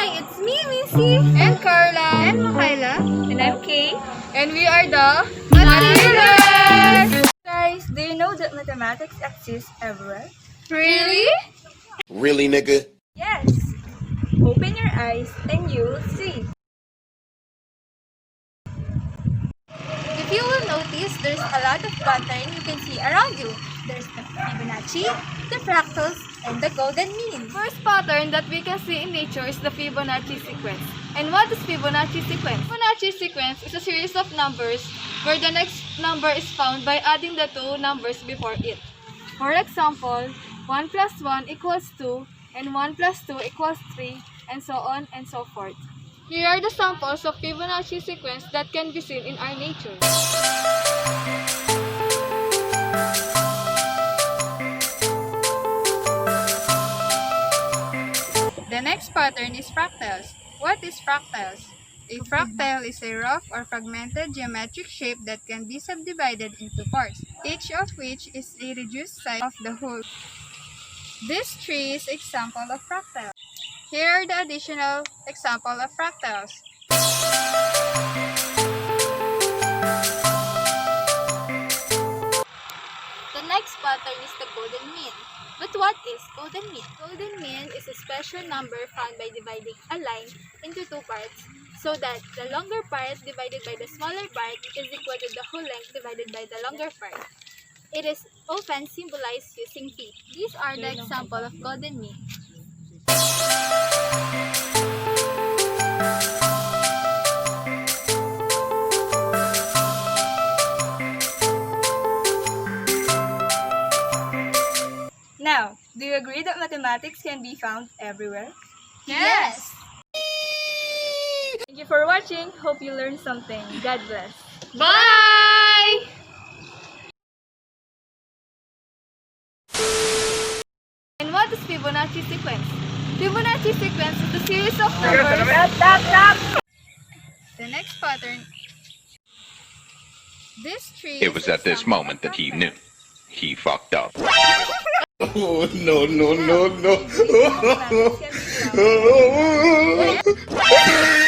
Hi, it's me, Missy. And Carla. And Makyla. And I'm Kay. And we are the Mathematiccs! Guys, do you know that mathematics exists everywhere? Really? Really, nigga? Yes! Open your eyes and you'll see. If you will notice, there's a lot of pattern you can see around you. There's the Fibonacci, the fractals, and the golden mean. First pattern that we can see in nature is the Fibonacci sequence. And what is Fibonacci sequence? Fibonacci sequence is a series of numbers where the next number is found by adding the two numbers before it. For example, 1 plus 1 equals 2, and 1 plus 2 equals 3, and so on and so forth. Here are the samples of Fibonacci sequence that can be seen in our nature. The next pattern is fractals. What is fractals? A fractal is a rough or fragmented geometric shape that can be subdivided into parts, each of which is a reduced size of the whole. This tree is example of fractal. Here are the additional example of fractals. The next pattern is the golden mean. But what is golden mean? Golden mean is a special number found by dividing a line into two parts so that the longer part divided by the smaller part is equal to the whole length divided by the longer part. It is often symbolized using feet. These are the example of golden mean. Now, do you agree that mathematics can be found everywhere? Yes! Thank you for watching. Hope you learned something. God bless. Bye! And what is Fibonacci sequence? Fibonacci sequence is the series of numbers. The next pattern. This tree It was at this moment that he knew. He fucked up. Oh, no, no, no, no. Mathematics can be found.